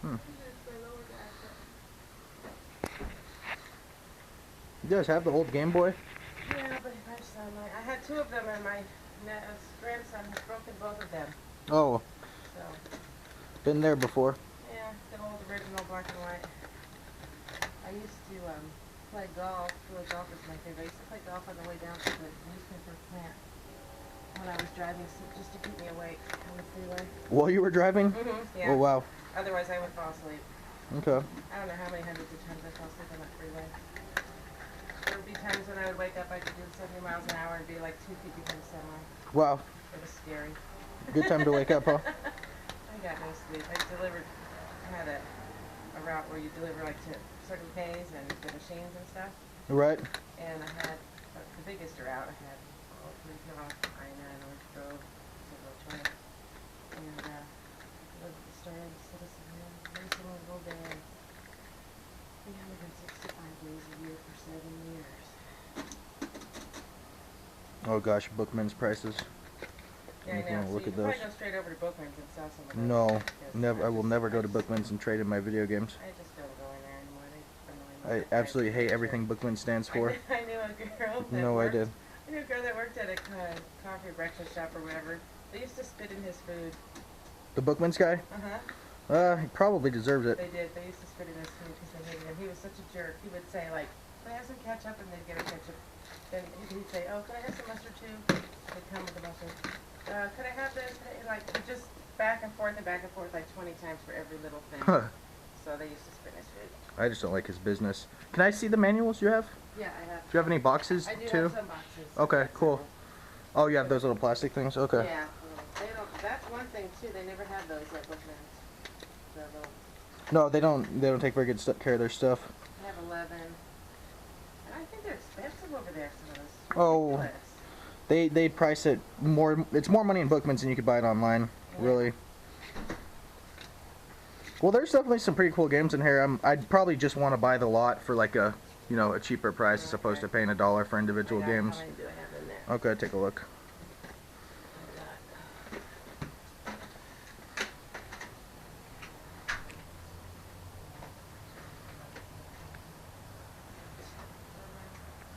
Hmm. You guys have the old Game Boy? Yeah, but I had 2 of them, and my grandson has broken both of them. Oh. So. Been there before. Yeah, the old original black and white. I used to play golf. Really, golf is my favorite. I used to play golf on the way down to the newspaper plant when I was driving, just to keep me awake on the freeway. While you were driving? Yeah. Oh, wow. Otherwise, I would fall asleep. Okay. I don't know how many hundreds of times I fell asleep on that freeway. There would be times when I would wake up, I could do 70 miles an hour and be like 2 feet behind a semi. Wow. It was scary. Good time to wake up, huh? I got no sleep. I had a route where you deliver like to certain pays and the machines and stuff. Right. And I had the biggest route. I had Oak Piner, North Grove, Central 20. And lived at the Star Citizen here every single little day. 365 days a year for 7 years. Oh gosh, Bookman's prices. Yeah, I know. Look So at you those. probably go straight over to Bookman's and sell some of those. No, never. I will never go to Bookman's and trade in my video games. I just don't go in there anymore. They annoy me. I absolutely hate everything Bookman stands for. I knew a girl that No, I did. I knew a girl that worked at a coffee breakfast shop or whatever. They used to spit in his food. The Bookman's guy? He probably deserves it. They did. They used to spit in his food because they hated him. He was such a jerk. He would say, like, "Can I have some ketchup?" And they'd give him ketchup. Then he'd say, "Oh, can I have some mustard too?" They'd come with the mustard. Could I have this? Like, just back and forth like 20 times for every little thing. Huh. So they used to spit in his food. I just don't like his business. Can I see the manuals you have? Yeah, I have. Do you have any boxes I do too? have some boxes. Okay, cool. Oh, you have those little plastic things? Okay. Yeah. They don't. That's one thing too. They never had those at Bookman's. The little. No, they don't. They don't take very good care of their stuff. I have 11. And I think they're expensive over there. Some of those. Oh. Ridiculous. They price it more. It's more money in Bookman's than you could buy it online. Yeah. Really. Well, there's definitely some pretty cool games in here. I'd probably just want to buy the lot for like a, you know, a cheaper price as opposed to paying $1 for individual games. How many do I have in there? Okay, take a look.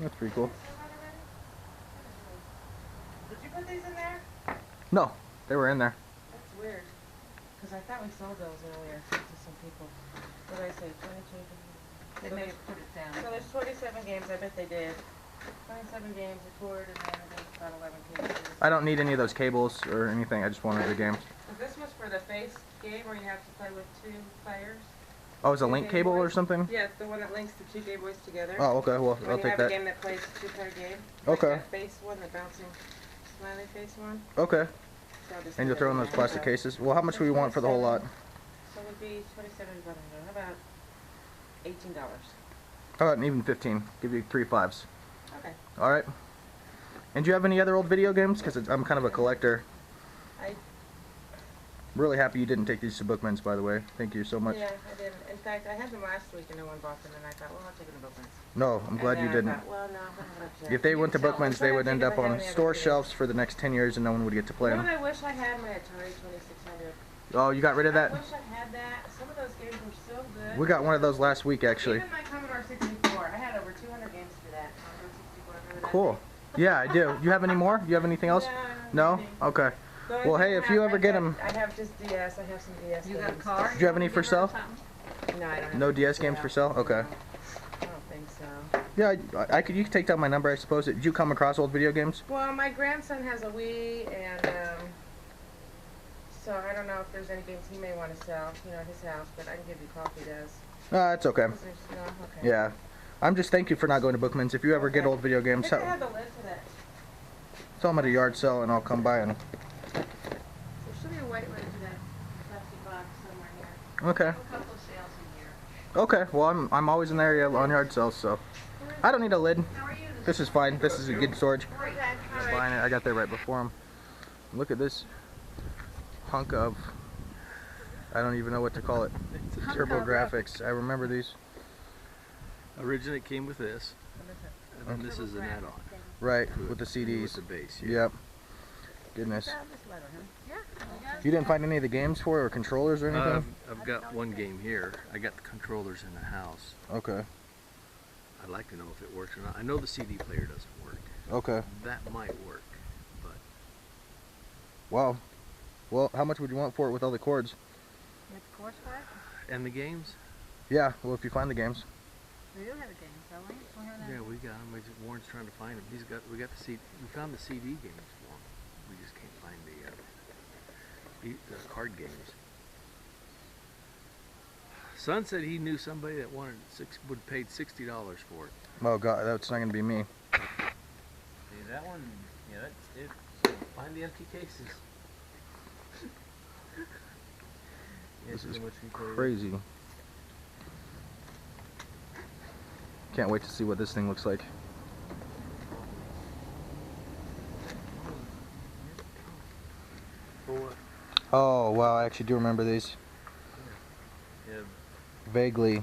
That's pretty cool. Did you put these in there? No, they were in there. That's weird. Because I thought we sold those earlier to some people. What did I say? 22? They may have put it down. So there's 27 games. I bet they did. 27 games recorded and then I think about 11 cases. I don't need any of those cables or anything. I just wanted the games. This was for the face game where you have to play with 2 players. Oh, it's a link cable or something? Yeah, it's the one that links the 2 Game Boys together. Oh, okay. Well, I'll take that. When you have a game that plays a 2-player game. Okay. Like that face one, the bouncing smiley face one. Okay. So and you'll throw in those plastic cases. Well, how much do we want for the whole lot? So it would be 27. How about $18? How about even 15? Give you 3 5s. Okay. All right. And do you have any other old video games? Because I'm kind of a collector. Really happy you didn't take these to Bookman's, by the way. Thank you so much. Yeah, I didn't. In fact, I had them last week and no one bought them, and I thought, well, I'll take them to Bookman's. No, I'm glad you didn't. Thought, well, no, if they went to Bookman's, they would end up on store shelves for the next 10 years and no one would get to play them. You know what I wish I had? My Atari 2600. Oh, you got rid of that? I wish I had that. Some of those games were so good. We got one of those last week, actually. Even my Commodore 64. I had over 200 games for that. Commodore 64. Cool. Yeah, I do. You have any more? You have anything else? No? Okay. Well, hey, if you ever get them... I have just DS. I have some DS games. You got a car? Do you have any for sale? No, I don't have no DS games for sale? Okay. No, I don't think so. Yeah, you could take down my number, I suppose. Did you come across old video games? Well, my grandson has a Wii, and so I don't know if there's any games he may want to sell, you know, at his house, but I can give you a call if he does. It's okay. No? Okay. Yeah. I'm just thank you for not going to Bookman's. If you ever get old video games, I have the lid for that. tell them at a yard sale and I'll come by and... There should be a white lid to that plastic box somewhere here. Okay. A couple of sales in here. Okay. Well, I'm always in the area on yard sales, so I don't need a lid. How are you? This is fine. This is a good storage. Okay. Just buying it. I got there right before him. Look at this hunk of... I don't even know what to call it. Turbo Graphixs. I remember these. Originally it came with this, and then this is an add-on. Right, with the CDs. With the base. Yep. Goodness. Just let her, huh? Yeah. You didn't find any of the games for it or controllers or anything? I've got one game here. I got the controllers in the house. Okay. I'd like to know if it works or not. I know the CD player doesn't work. Okay. That might work, but Wow. Well, how much would you want for it with all the cords? You have the course for it? and the games? Yeah, well, if you find the games. We do have a game, don't we? We have that. Yeah, we got them. Warren's trying to find them. We got the CD. We found the CD games for him. We just can't find the card games. Son said he knew somebody that would paid $60 for it. Oh God, that's not gonna be me. Yeah, that one, yeah, that's it. Find the empty cases. This is too much recording. crazy. Can't wait to see what this thing looks like. For what? Oh wow, I actually do remember these Yeah. vaguely.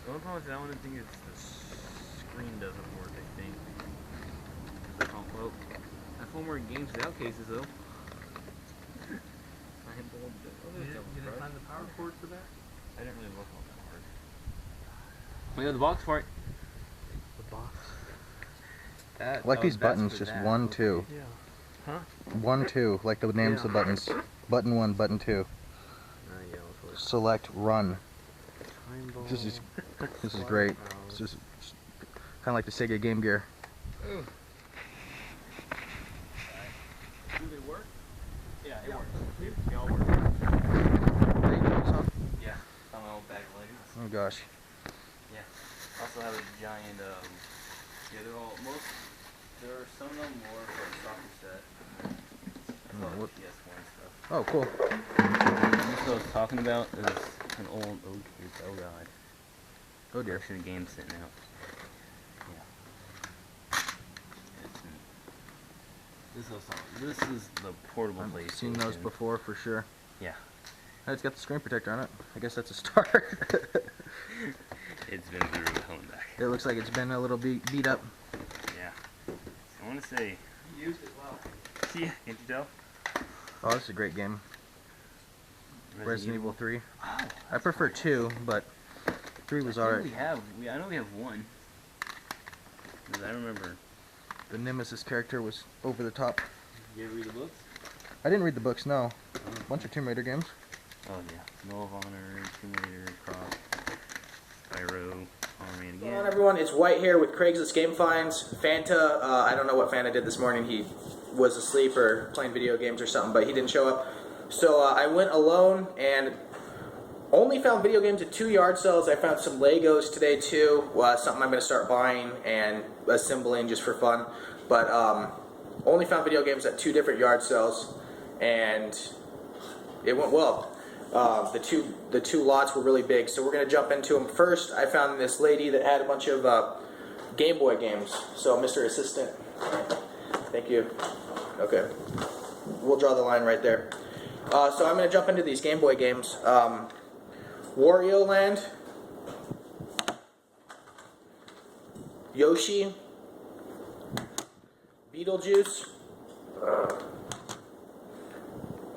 The only problem with that one, I think, is the screen doesn't work, I think. Well, I have 4 more games without cases, though. You didn't find the power cord for that? I didn't really look all that hard. We have the box for it. The box. I like these buttons, just 1, 2. Yeah. Huh? 1, 2, like the names of the buttons. Button 1, button 2. Yeah, let's look. Select, run. Time ball. This is great. This is kind of like the Sega Game Gear. Do they work? Yeah, it works. They all work. Yeah, on my old bag of Legos. Oh gosh. Yeah. I also have a giant, yeah, they're all, there are some of them more for a soccer set. Oh, Like what- PS1 stuff. Oh, cool. This I was talking about is an old oak case. Oh god. Oh dear. Collection of games sitting out. Yeah. This is the portable PlayStation. I've seen those before for sure. Yeah. Oh, it's got the screen protector on it. I guess that's a start. It's been through hell and back. It looks like it's been a little beat up. Yeah. I want to say. Used it well. Yeah, can't you tell? Oh, this is a great game. Resident Evil 3. Oh, I prefer 2, but 3 was alright. I know we have one. 'Cause I remember. The Nemesis character was over the top. You ever read the books? I didn't read the books, no. A bunch of Tomb Raider games. Oh yeah. Medal of Honor, Tomb Raider, Cross, Spyro, Army Hello again. everyone, it's White here with Craigslist Game Finds. Fanta, I don't know what Fanta did this morning. He was asleep or playing video games or something, but he didn't show up. So I went alone and only found video games at 2 yard sales. I found some Legos today too, something I'm going to start buying and assembling just for fun. But only found video games at 2 different yard sales, and it went well. The two lots were really big, so we're going to jump into them. First, I found this lady that had a bunch of Gameboy games. So, Mr. Assistant, thank you. Okay, we'll draw the line right there. So I'm going to jump into these Gameboy games. Wario Land, Yoshi, Beetlejuice.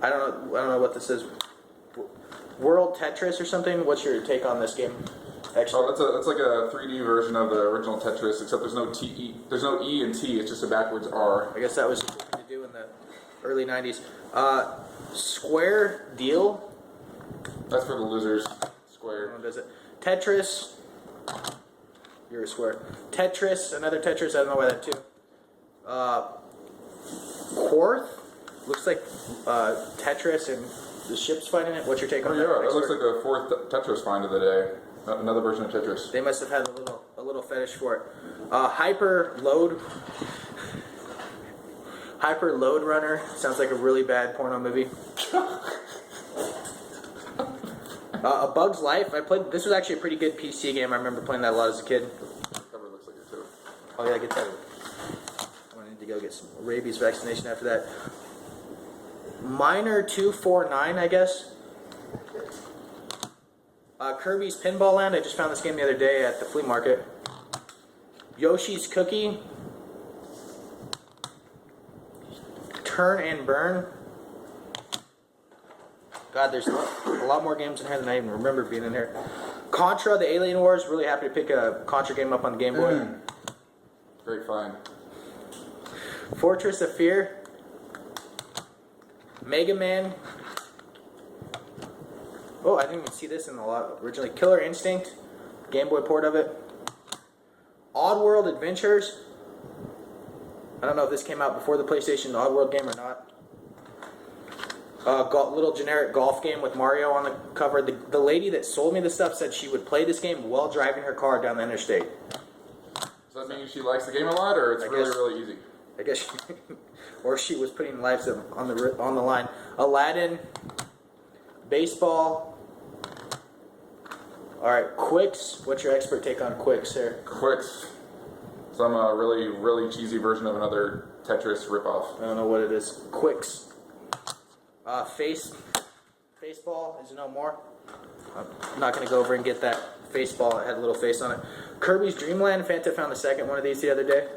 I don't know what this is. World Tetris or something. What's your take on this game? Actually, it's like a 3D version of the original Tetris, except there's no there's no E and T. It's just a backwards R. I guess that was the thing to do in the early '90s. Square Deal. That's for the losers. Square. Everyone does it. Tetris. You're a square. Tetris. Another Tetris. I don't know why that too. Quarth. Looks like Tetris and the ship's fighting it. What's your take Oh on yeah, that? that looks like the 4th Tetris find of the day. Another version of Tetris. They must have had a little fetish for it. Hyper Load Runner. Sounds like a really bad porno movie. A Bug's Life. I played. This was actually a pretty good PC game. I remember playing that a lot as a kid. The cover looks like it too. Oh yeah, get that. I need to go get some rabies vaccination after that. Miner 249, I guess. Kirby's Pinball Land. I just found this game the other day at the flea market. Yoshi's Cookie. Turn and Burn. God, there's a lot more games in here than I even remember being in here. Contra, the Alien Wars. Really happy to pick a Contra game up on the Game Boy. Great find. Fortress of Fear. Mega Man. Oh, I didn't even see this in the lot originally. Killer Instinct. Game Boy port of it. Oddworld Adventures. I don't know if this came out before the PlayStation Oddworld game or not. Little generic golf game with Mario on the cover. The lady that sold me this stuff said she would play this game while driving her car down the interstate. Does that mean she likes the game a lot, or it's really easy? I guess, or she was putting lives on the line. Aladdin, baseball. All right, Quicks. What's your expert take on Quicks here? Quicks. Some really, really cheesy version of another Tetris ripoff. I don't know what it is. Quicks. Faceball is no more. I'm not going to go over and get that Faceball that had a little face on it. Kirby's Dream Land. Fanta found the second one of these the other day.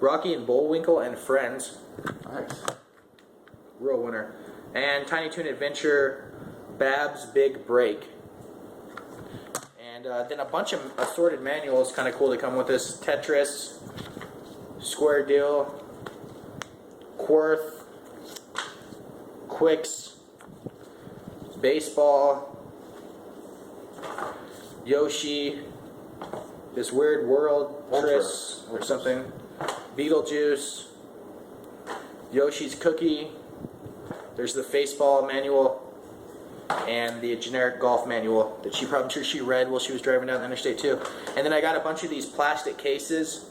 Rocky and Bullwinkle and Friends. Nice. Real winner. And Tiny Toon Adventure, Bab's Big Break. And then a bunch of assorted manuals, kind of cool to come with this. Tetris, Square Deal, Quirth, Quicks, Baseball, Yoshi, This Weird World, Tris, or something, Beetlejuice, Yoshi's Cookie, there's the Faceball manual, and the generic golf manual that I'm sure she read while she was driving down the interstate too. And then I got a bunch of these plastic cases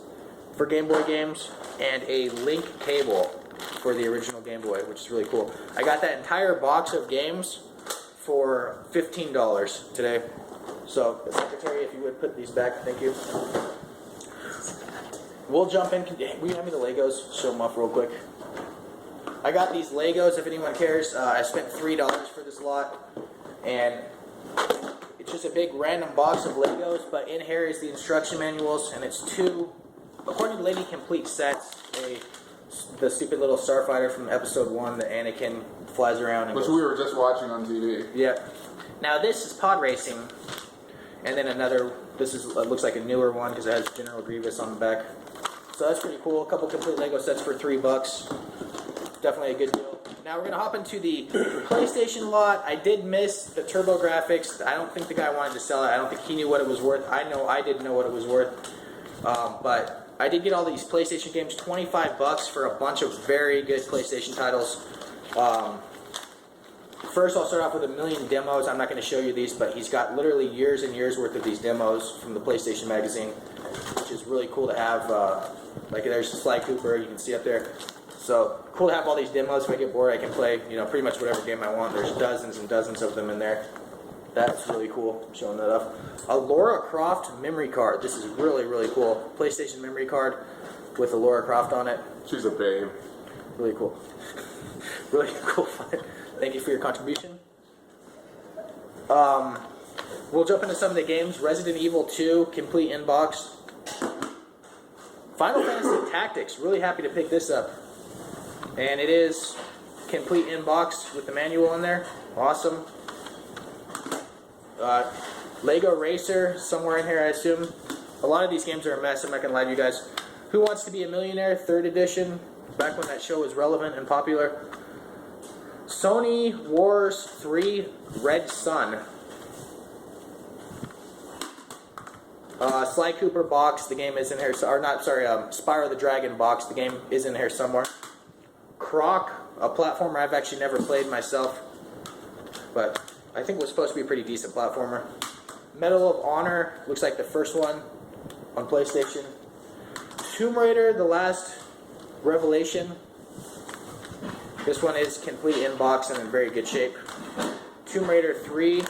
for Game Boy games and a link cable for the original Game Boy, which is really cool. I got that entire box of games for $15 today. So, Secretary, if you would put these back, thank you. We'll jump in. Will you hand me the Legos? Show them off real quick. I got these Legos, if anyone cares. I spent $3 for this lot, and it's just a big random box of Legos, but in here is the instruction manuals, and it's two, according to Lady Complete sets, the stupid little starfighter from episode 1 that Anakin flies around. And Which we were just watching on TV. Yeah. Now this is pod racing, and then another, this is looks like a newer one because it has General Grievous on the back. So that's pretty cool. A couple complete Lego sets for $3. Definitely a good deal. Now we're going to hop into the PlayStation lot. I did miss the Turbo Graphics. I don't think the guy wanted to sell it. I don't think he knew what it was worth. I know I didn't know what it was worth. But I did get all these PlayStation games, $25 for a bunch of very good PlayStation titles. First, I'll start off with a million demos. I'm not going to show you these, but he's got literally years and years worth of these demos from the PlayStation magazine, which is really cool to have. Like there's Sly Cooper, you can see up there. So cool to have all these demos. If I get bored, I can play, pretty much whatever game I want. There's dozens and dozens of them in there. That's really cool. I'm showing that off. A Lara Croft memory card. This is really, really cool. PlayStation memory card with a Lara Croft on it. She's a babe. Really cool. Really cool find. Thank you for your contribution. We'll jump into some of the games. Resident Evil 2, complete inbox. Final Fantasy Tactics. Really happy to pick this up. And it is complete inbox with the manual in there. Awesome. Lego Racer, somewhere in here, I assume. A lot of these games are a mess. I'm not going to lie to you guys. Who Wants to Be a Millionaire, 3rd edition. Back when that show was relevant and popular. Sony Wars 3 Red Sun. Sly Cooper box, the game is in here. Or not, sorry, Spyro the Dragon box, the game is in here somewhere. Croc, a platformer I've actually never played myself, but I think it was supposed to be a pretty decent platformer. Medal of Honor, looks like the first one on PlayStation. Tomb Raider, The Last Revelation. This one is complete inbox and in very good shape. Tomb Raider 3.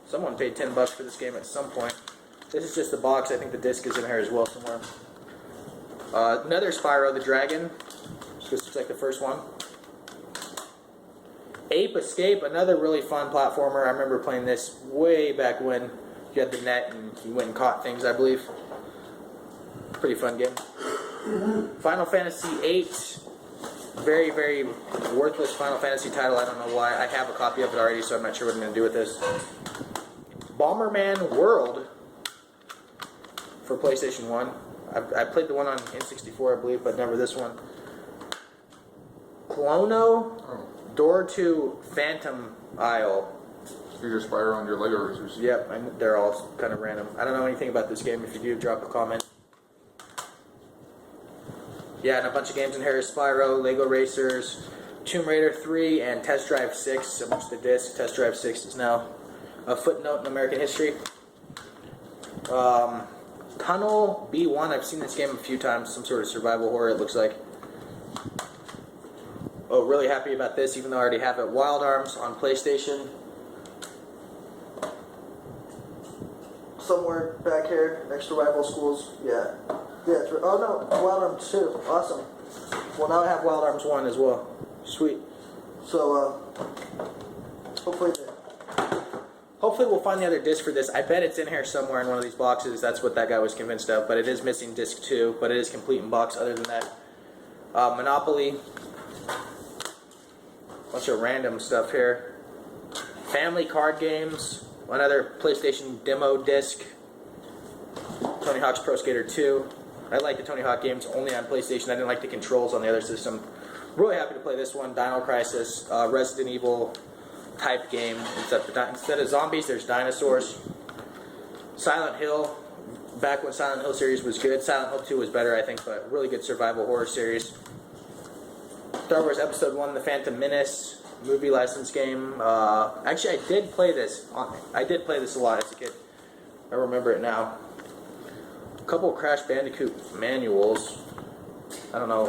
Someone paid $10 for this game at some point. This is just the box. I think the disc is in here as well somewhere. Another Spyro the Dragon. This looks like the first one. Ape Escape, another really fun platformer. I remember playing this way back when you had the net and you went and caught things, I believe. Pretty fun game. Final Fantasy VIII. Very, very worthless Final Fantasy title. I don't know why. I have a copy of it already, so I'm not sure what I'm going to do with this. Bomberman World for PlayStation 1. I played the one on N64, I believe, but never this one. Clono Door to Phantom Isle. You're just Spyro on your Lego racers. Yep, they're all kind of random. I don't know anything about this game. If you do, drop a comment. Yeah, and a bunch of games in here: Spyro, Lego Racers, Tomb Raider 3, and Test Drive 6 amongst the disc. Test Drive 6 is now a footnote in American history. Tunnel B1. I've seen this game a few times. Some sort of survival horror, it looks like. Oh, really happy about this, even though I already have it. Wild Arms on PlayStation. Somewhere back here, next to rival schools. Yeah. Yeah, oh no, Wild Arms 2. Awesome. Well, now I have Wild Arms 1 as well. Sweet. So, hopefully we'll find the other disc for this. I bet it's in here somewhere in one of these boxes. That's what that guy was convinced of. But it is missing disc 2, but it is complete in box other than that. Monopoly. Bunch of random stuff here. Family card games. Another PlayStation demo disc. Tony Hawk's Pro Skater 2. I like the Tony Hawk games only on PlayStation. I didn't like the controls on the other system. Really happy to play this one. Dino Crisis, Resident Evil type game. Instead of zombies, there's dinosaurs. Silent Hill. Back when Silent Hill series was good. Silent Hill 2 was better, I think, but really good survival horror series. Star Wars Episode 1, The Phantom Menace. Movie license game. Actually, I did play this. I did play this a lot as a kid. I remember it now. A couple of Crash Bandicoot manuals. I don't know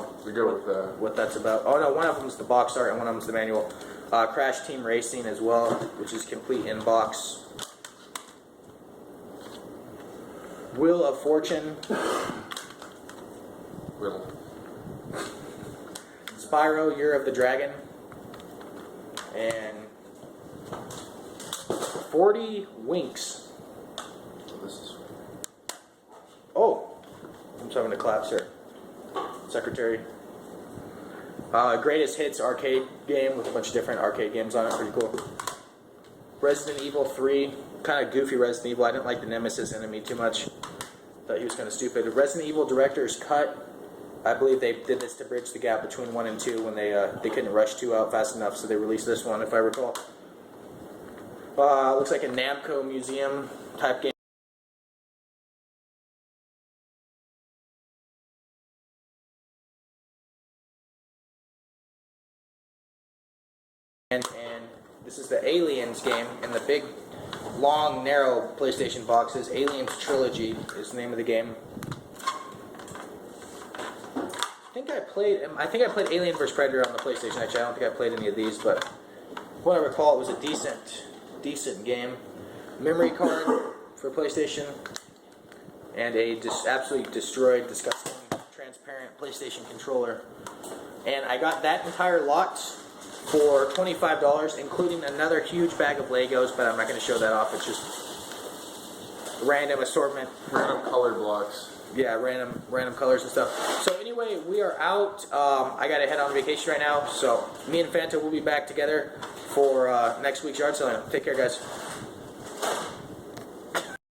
what that's about. Oh no, one of them's the box art and one of them's the manual. Crash Team Racing as well, which is complete in box. Wheel of Fortune. Riddle. Spyro, Year of the Dragon. And 40 Winks. So this is. Oh, I'm just having a collapse here. Secretary. Greatest Hits arcade game with a bunch of different arcade games on it. Pretty cool. Resident Evil 3. Kind of goofy Resident Evil. I didn't like the Nemesis enemy too much. Thought he was kind of stupid. Resident Evil Director's Cut. I believe they did this to bridge the gap between 1 and 2 when they couldn't rush 2 out fast enough, so they released this one, if I recall. Looks like a Namco museum type game. And this is the Aliens game in the big, long, narrow PlayStation boxes. Aliens Trilogy is the name of the game. I think I played Alien vs Predator on the PlayStation. Actually, I don't think I played any of these, but what I recall, it was a decent game. Memory card for PlayStation, and a absolutely destroyed, disgusting, transparent PlayStation controller. And I got that entire lot for $25, including another huge bag of Legos, but I'm not going to show that off. It's just random assortment. Random color blocks. Yeah, random colors and stuff. So anyway, we are out. I got to head on vacation right now, so me and Fanta will be back together for next week's yard selling. Take care, guys.